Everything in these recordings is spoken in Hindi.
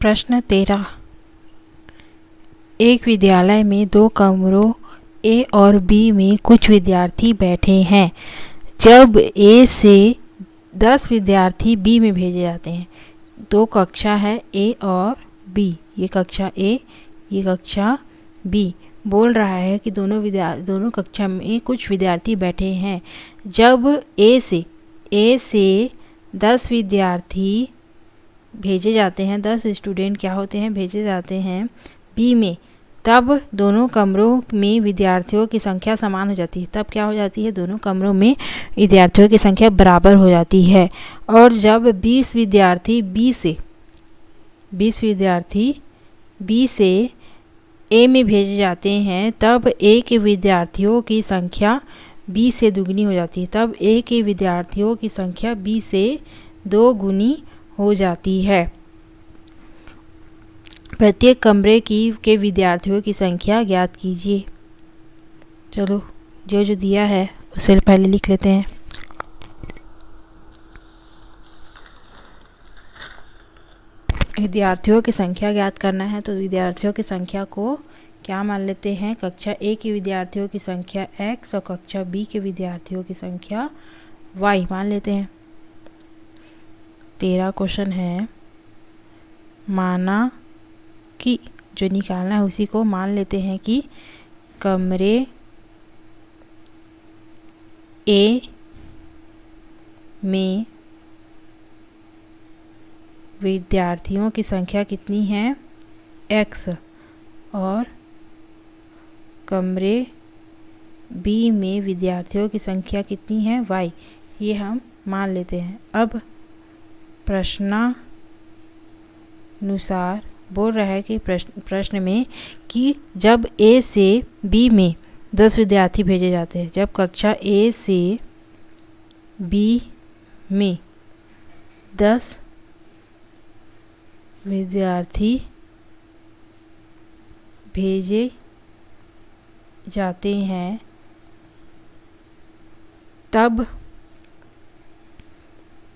प्रश्न 13। एक विद्यालय में 2 कमरों ए और बी में कुछ विद्यार्थी बैठे हैं। जब ए से 10 विद्यार्थी बी में भेजे जाते हैं। 2 कक्षा है ए और बी, ये कक्षा ए, ये कक्षा बी। बोल रहा है कि दोनों कक्षा में कुछ विद्यार्थी बैठे हैं। जब ए से 10 विद्यार्थी भेजे जाते हैं, 10 स्टूडेंट क्या होते हैं, भेजे जाते हैं बी में, तब दोनों कमरों में विद्यार्थियों की संख्या समान हो जाती है। तब क्या हो जाती है, दोनों कमरों में विद्यार्थियों की संख्या बराबर हो जाती है। और जब 20 विद्यार्थी बी से ए में भेजे जाते हैं, तब ए के विद्यार्थियों की संख्या बी से दुगनी हो जाती है। तब ए के विद्यार्थियों की संख्या बी से 2 गुनी हो जाती है। प्रत्येक कमरे के विद्यार्थियों की संख्या ज्ञात कीजिए। चलो जो दिया है उसे पहले लिख लेते हैं। विद्यार्थियों की संख्या ज्ञात करना है तो विद्यार्थियों की संख्या को क्या मान लेते हैं, कक्षा ए के विद्यार्थियों की संख्या x और कक्षा बी के विद्यार्थियों की संख्या y मान लेते हैं। 13 क्वेश्चन है, माना कि, जो निकालना है उसी को मान लेते हैं कि कमरे ए में विद्यार्थियों की संख्या कितनी है, x, और कमरे बी में विद्यार्थियों की संख्या कितनी है, y। ये हम मान लेते हैं। अब प्रश्नानुसार बोल रहा है कि प्रश्न में कि जब ए से बी में 10 विद्यार्थी भेजे जाते हैं, जब कक्षा ए से बी में 10 विद्यार्थी भेजे जाते हैं, तब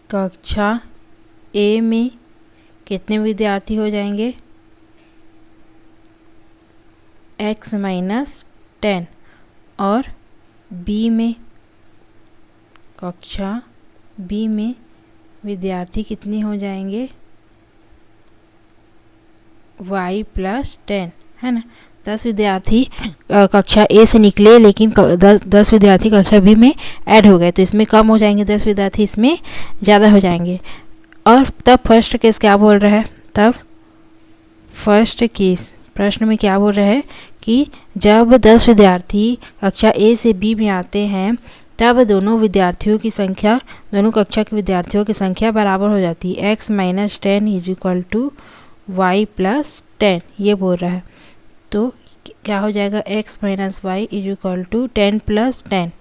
कक्षा ए में कितने विद्यार्थी हो जाएंगे, x - 10, और बी में, कक्षा बी में विद्यार्थी कितने हो जाएंगे, y + 10, है ना। 10 विद्यार्थी कक्षा ए से निकले, लेकिन 10 विद्यार्थी कक्षा बी में ऐड हो गए, तो इसमें कम हो जाएंगे 10 विद्यार्थी, इसमें ज़्यादा हो जाएंगे। और तब फर्स्ट केस क्या बोल रहा है, तब फर्स्ट केस प्रश्न में क्या बोल रहा है कि जब 10 विद्यार्थी कक्षा ए से बी में आते हैं, तब दोनों कक्षा के विद्यार्थियों की संख्या बराबर हो जाती है। x - 10 = y + 10, ये बोल रहा है। तो क्या हो जाएगा, x - y = 10 + 10,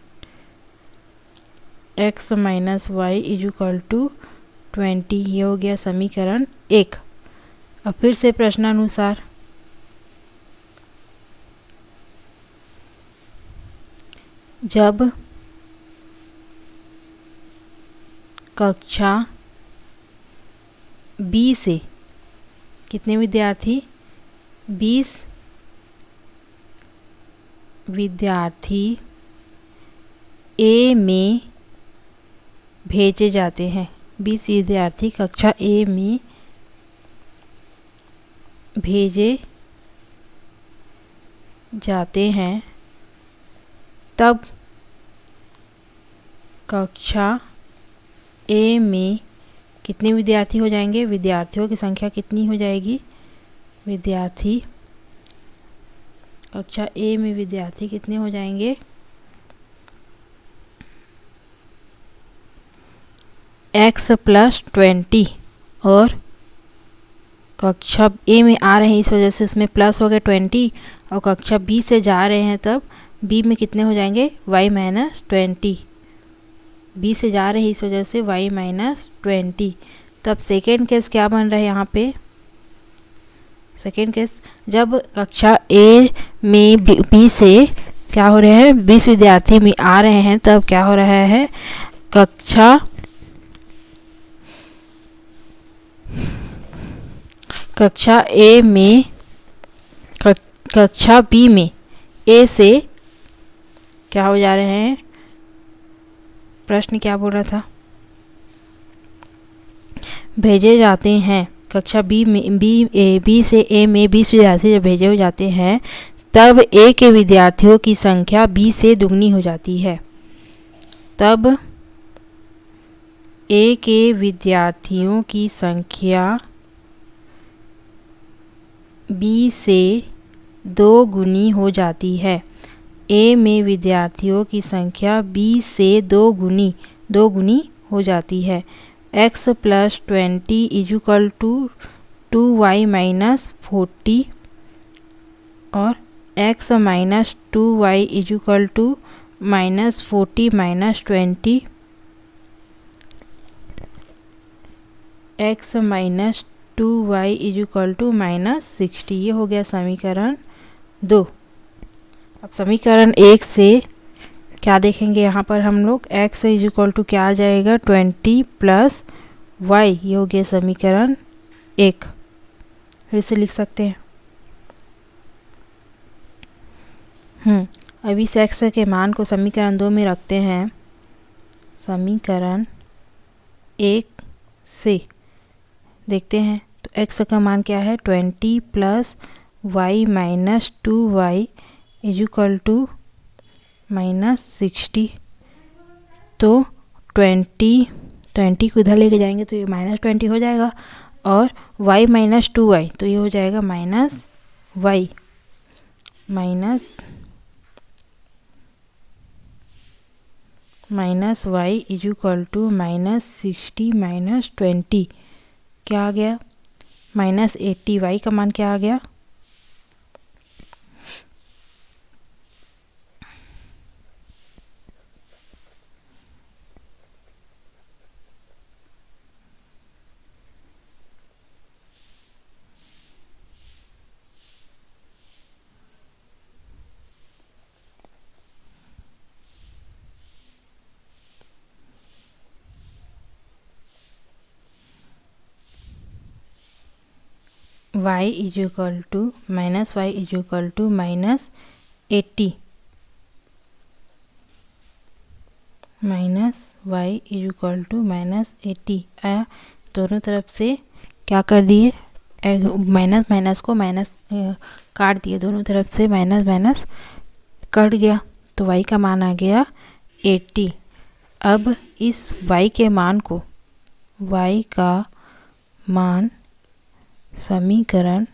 x - y = 20, ये हो गया समीकरण 1। अब फिर से प्रश्नानुसार, जब कक्षा बी से कितने विद्यार्थी, 20 विद्यार्थी ए में भेजे जाते हैं, 20 विद्यार्थी कक्षा ए में भेजे जाते हैं, तब कक्षा ए में कितने विद्यार्थी हो जाएंगे, विद्यार्थियों की संख्या कितनी हो जाएगी, कक्षा ए में विद्यार्थी कितने हो जाएंगे, x + 20, और कक्षा ए में आ रहे हैं इस वजह से उसमें प्लस हो गया 20, और कक्षा बी से जा रहे हैं तब बी में कितने हो जाएंगे, y - 20, बी से जा रहे हैं इस वजह से y - 20। तब सेकेंड केस क्या बन रहा है यहाँ पे, सेकेंड केस जब कक्षा ए में बी से क्या हो रहे हैं, 20 विद्यार्थी में आ रहे हैं, तब क्या हो रहा है, कक्षा कक्षा ए में कक्षा बी में ए से क्या हो जा रहे हैं, प्रश्न क्या बोल रहा था, भेजे जाते हैं। कक्षा बी में बी से ए में 20 विद्यार्थी जब भेजे हो जाते हैं तब ए के विद्यार्थियों की संख्या बी से दुगनी हो जाती है। तब ए के विद्यार्थियों की संख्या बी से 2 गुनी हो जाती है। ए में विद्यार्थियों की संख्या बी से 2 गुनी हो जाती है। x + 20 = 2y - 40 और x - 2y = -40 - 20, x - 2y = -60। ये हो गया समीकरण 2। अब समीकरण 1 से क्या देखेंगे, यहाँ पर हम लोग x = क्या आ जाएगा, 20 + y। ये हो गया समीकरण 1। फिर से लिख सकते हैं। अब इस x के मान को समीकरण 2 में रखते हैं। समीकरण 1 से देखते हैं तो x का मान क्या है, 20 + y - 2y = -60। तो 20 को इधर लेके जाएंगे तो ये -20 हो जाएगा और y - 2y तो ये हो जाएगा -y -y = -60 - 20 क्या आ गया, -80। y का मान क्या आ गया, y = -80 -80 दोनों तरफ से क्या कर दिए, माइनस को माइनस काट दिए, दोनों तरफ से माइनस कट गया तो y का मान आ गया 80। अब इस y के मान को, y का मान समीकरण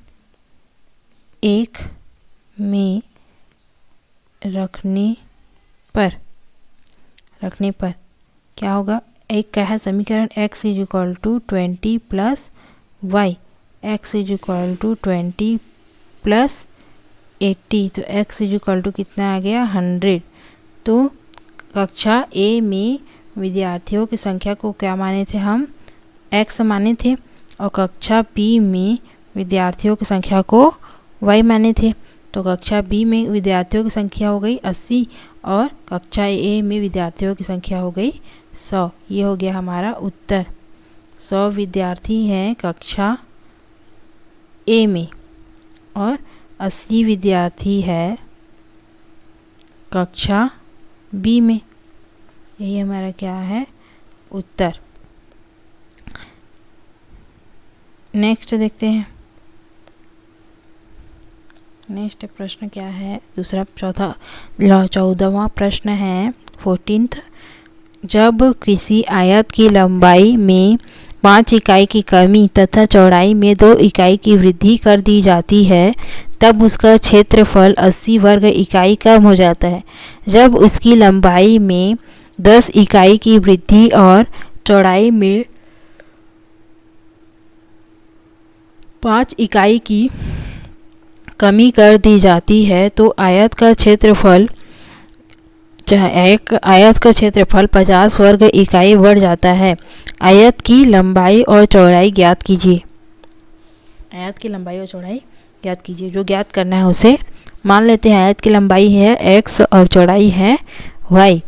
1 में रखने पर क्या होगा, एक क्या है समीकरण x = 20 + y, x = 20 + 80 तो x = कितना आ गया, 100। तो कक्षा ए में विद्यार्थियों की संख्या को क्या माने थे हम, x माने थे और कक्षा बी में विद्यार्थियों की संख्या को y माने थे। तो कक्षा बी में विद्यार्थियों की संख्या हो गई 80 और कक्षा ए में विद्यार्थियों की संख्या हो गई 100। ये हो गया हमारा उत्तर। 100 विद्यार्थी हैं कक्षा ए में और 80 विद्यार्थी है कक्षा बी में। यही हमारा क्या है, उत्तर। नेक्स्ट देखते हैं। नेक्स्ट प्रश्न क्या है, दूसरा 14वां प्रश्न है 14th। जब किसी आयत की लंबाई में 5 इकाई की कमी तथा चौड़ाई में 2 इकाई की वृद्धि कर दी जाती है तब उसका क्षेत्रफल 80 वर्ग इकाई कम हो जाता है। जब उसकी लंबाई में 10 इकाई की वृद्धि और चौड़ाई में 5 इकाई की कमी कर दी जाती है तो आयत का क्षेत्रफल 50 वर्ग इकाई बढ़ जाता है। आयत की लंबाई और चौड़ाई ज्ञात कीजिए। आयत की लंबाई और चौड़ाई ज्ञात कीजिए। जो ज्ञात करना है उसे मान लेते हैं। आयत की लंबाई है x और चौड़ाई है y।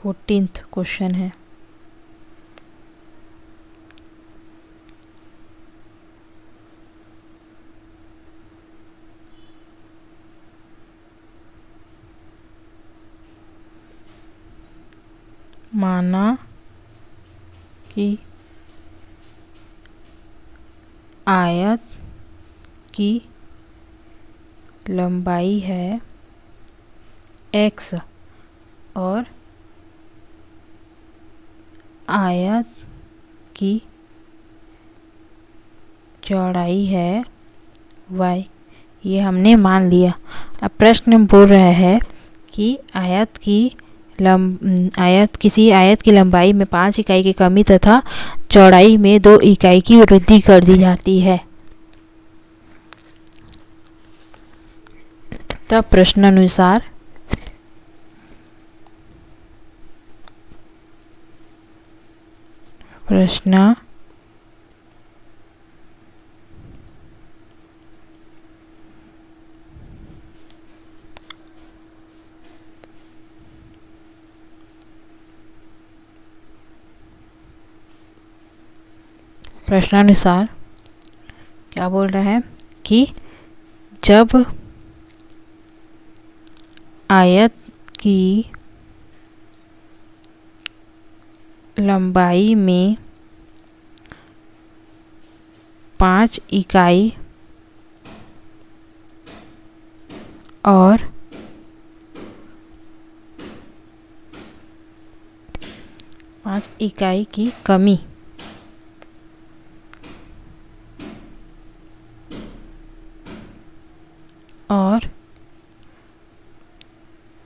14th क्वेश्चन है। माना कि आयत की लंबाई है x और आयत की चौड़ाई है y। ये हमने मान लिया। अब प्रश्न बोल रहा है कि किसी आयत की लंबाई में 5 इकाई की कमी तथा चौड़ाई में 2 इकाई की वृद्धि कर दी जाती है। तब प्रश्नानुसार प्रश्नानुसार क्या बोल रहा है कि जब आयत की लंबाई में 5 इकाई और की कमी और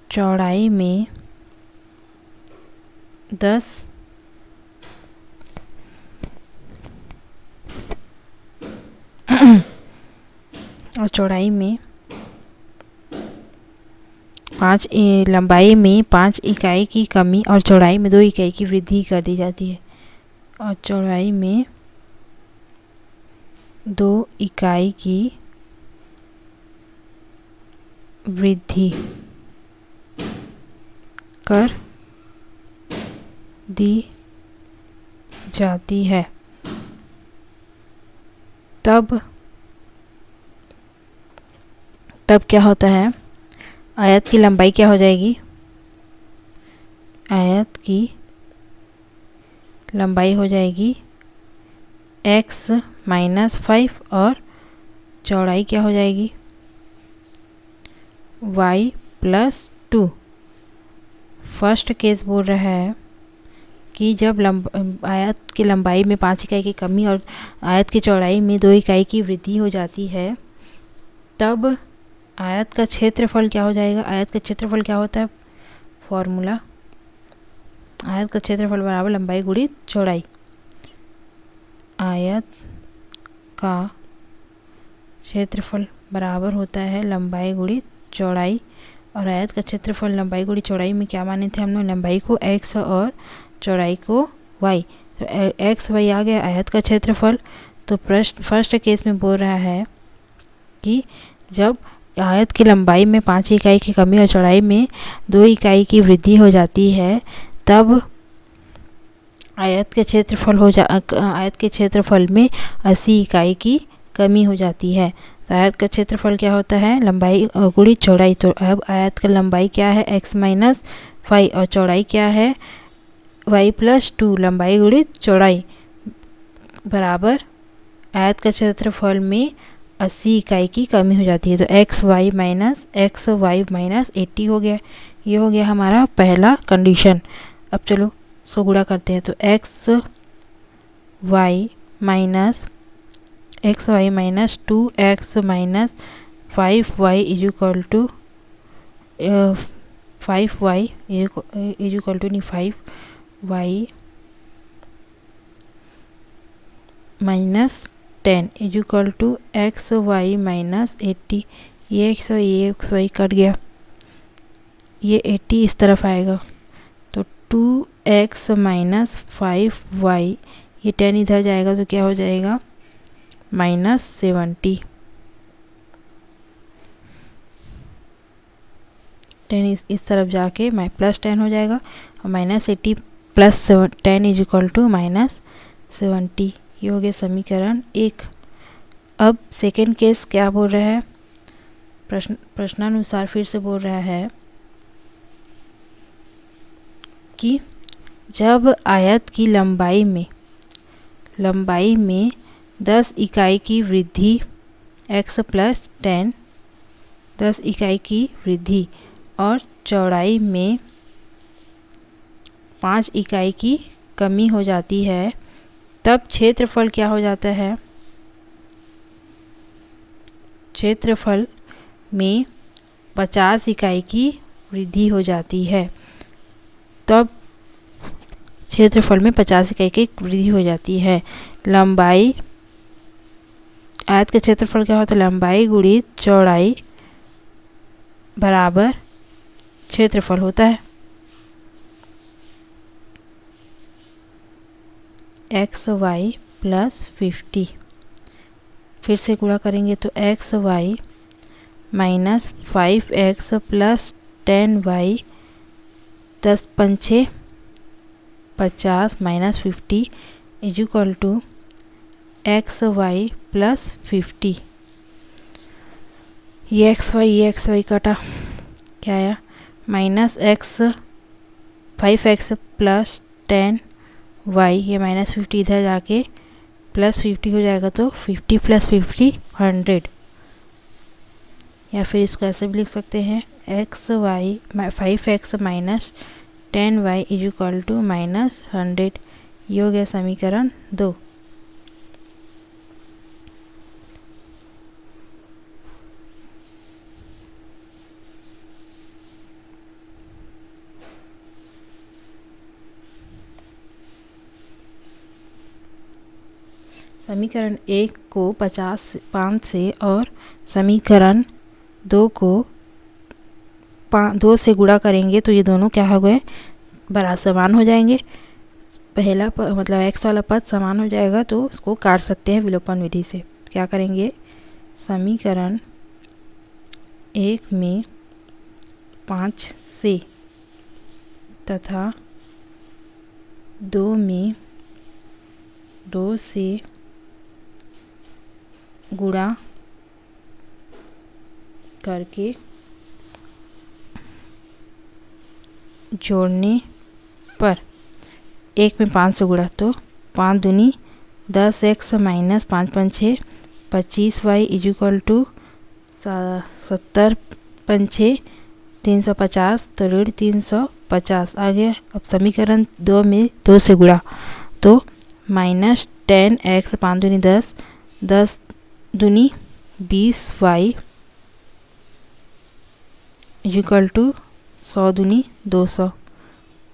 चौड़ाई में 10 और चौड़ाई में 5 लंबाई में 5 इकाई की कमी और चौड़ाई में 2 इकाई की वृद्धि कर दी जाती है। और चौड़ाई में 2 इकाई की वृद्धि कर दी जाती है। तब क्या होता है, आयत की लंबाई क्या हो जाएगी, आयत की लंबाई हो जाएगी x - 5 और चौड़ाई क्या हो जाएगी y + 2। फर्स्ट केस बोल रहा है कि जब आयत की लंबाई में 5 इकाई की कमी और आयत की चौड़ाई में 2 इकाई की वृद्धि हो जाती है, तब आयत का क्षेत्रफल क्या हो जाएगा। आयत का क्षेत्रफल क्या होता है, फॉर्मूला आयत का क्षेत्रफल बराबर लंबाई गुणित चौड़ाई। आयत का क्षेत्रफल बराबर होता है लंबाई गुणित चौड़ाई। और आयत का क्षेत्रफल लंबाई गुणित चौड़ाई में क्या माने थे हमने, लंबाई को x और चौड़ाई को y। तो x y आ गया आयत का क्षेत्रफल। तो प्रश्न फर्स्ट केस में बोल रहा है कि जब आयत की लंबाई में 5 इकाई की कमी और चौड़ाई में 2 इकाई की वृद्धि हो जाती है, तब आयत के क्षेत्रफल में 80 इकाई की कमी हो जाती है। तो आयत का क्षेत्रफल क्या होता है, लंबाई गुणित चौड़ाई। तो अब आयत का लंबाई क्या है, x - 5 और चौड़ाई क्या है y + 2, लंबाई गुणित चौड़ाई बराबर आयत का क्षेत्रफल में 80 इकाई की कमी हो जाती है। तो x y - 80 हो गया। ये हो गया हमारा पहला कंडीशन। अब चलो सो गुणा करते हैं। तो x y - 2x - 5y = 5y नहीं 5y - 10 = x y - 80। ये x y कट गया, ये 80 इस तरफ आएगा। तो 2x - 5y, ये 10 इधर जाएगा तो क्या हो जाएगा -70। 10 इस तरफ जाके प्लस 10 हो जाएगा और -80 प्लस 10 इज इक्वल टू -70। ये हो गया समीकरण 1। अब सेकेंड केस क्या बोल रहा है, प्रश्नानुसार फिर से बोल रहा है कि जब आयत की लंबाई में 10 इकाई की वृद्धि x प्लस 10 इकाई की वृद्धि और चौड़ाई में 5 इकाई की कमी हो जाती है, तब क्षेत्रफल क्या हो जाता है। क्षेत्रफल में 50 इकाई की वृद्धि हो जाती है, तब क्षेत्रफल में 50 इकाई की वृद्धि हो जाती है। लंबाई, आयत का क्षेत्रफल क्या होता है, लंबाई गुणित चौड़ाई बराबर क्षेत्रफल होता है। XY प्लस 50, फिर से गुणा करेंगे तो XY minus 5x plus 10y 10 पंचे 50 minus 50 is equal to XY plus 50। ये XY कटा, क्या आया, -5x प्लस 10y, ये -50 इधर जाके प्लस 50 हो जाएगा, तो 50 प्लस 50 100। या फिर इसको ऐसे भी लिख सकते हैं XY 5x minus 10y is equal to -100। ये हो गया समीकरण 2। समीकरण 1 को 5 से और समीकरण 2 को 2 से गुणा करेंगे तो ये दोनों क्या हो गए, बराबर समान हो जाएंगे। पहला मतलब x वाला पद समान हो जाएगा, तो उसको काट सकते हैं विलोपन विधि से। क्या करेंगे, समीकरण 1 में 5 से तथा 2 में 2 से गुणा करके जोड़ने पर 1 में 5 से गुणा तो 5 दूनी 10x माइनस 5 पंचे 25y इज इक्वल टू 70 पंचे 350, तो ऋण 350 आ गया। अब समीकरण 2 में 2 से गुणा तो -10x 5 दूनी 10 10 दूनी 20y इक्वल टू 100 दूनी 200।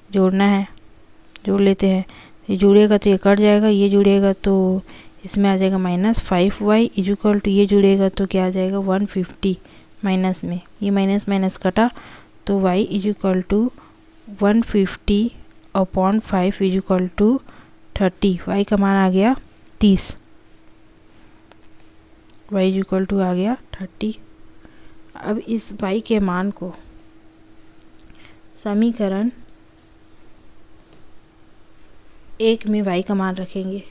जोड़ना है, जोड़ लेते हैं। ये जुड़ेगा तो ये कट जाएगा, ये जुड़ेगा तो इसमें आ जाएगा -5y इक्वल टू, ये जुड़ेगा तो क्या आ जाएगा 150 माइनस में, ये माइनस माइनस कटा तो y equal to 150 upon 5 equal to 30। y का मान आ गया 30, y इक्वल टू आ गया 30। अब इस y के मान को समीकरण 1 में y का मान रखेंगे।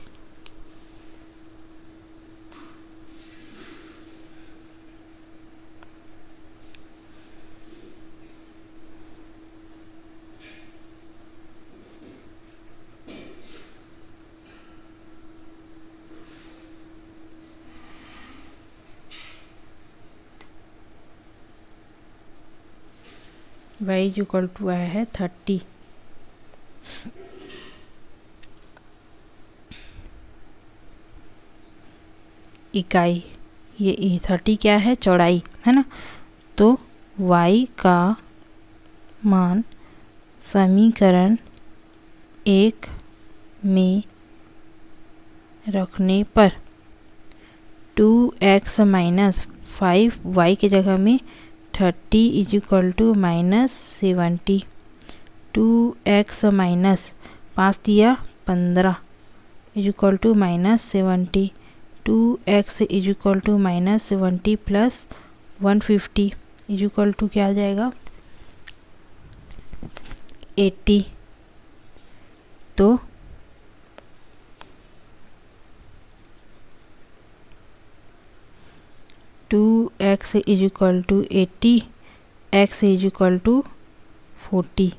y इक्वल टू आया है 30। इकाई, ये 30 क्या है, चौड़ाई है ना। तो y का मान समीकरण 1 में रखने पर 2x माइनस 5y के जगह में 30 is equal to -70। 2x minus 5 दिया 15 is equal to -70। 2x is equal to -70 plus 150 is equal to क्या आ जाएगा 80, तो 2x is equal to 80, x is equal to 40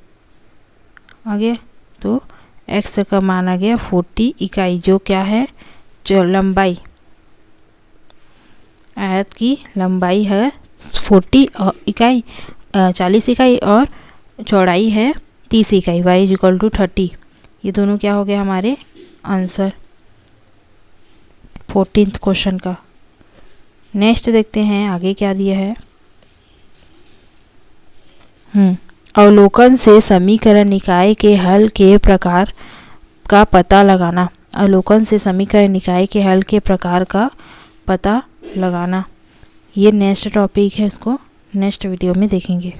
आ गया। तो x का मान आ गया 40 इकाई, जो क्या है, जो लंबाई, आयत की लंबाई है 40 इकाई, 40 इकाई, और चौड़ाई है 30 इकाई, y इज इक्वल टू 30। ये दोनों क्या हो गया हमारे आंसर 14th क्वेश्चन का। नेक्स्ट देखते हैं आगे क्या दिया है। अवलोकन से समीकरण निकाय के हल के प्रकार का पता लगाना। अवलोकन से समीकरण निकाय के हल के प्रकार का पता लगाना, ये नेक्स्ट टॉपिक है, उसको नेक्स्ट वीडियो में देखेंगे।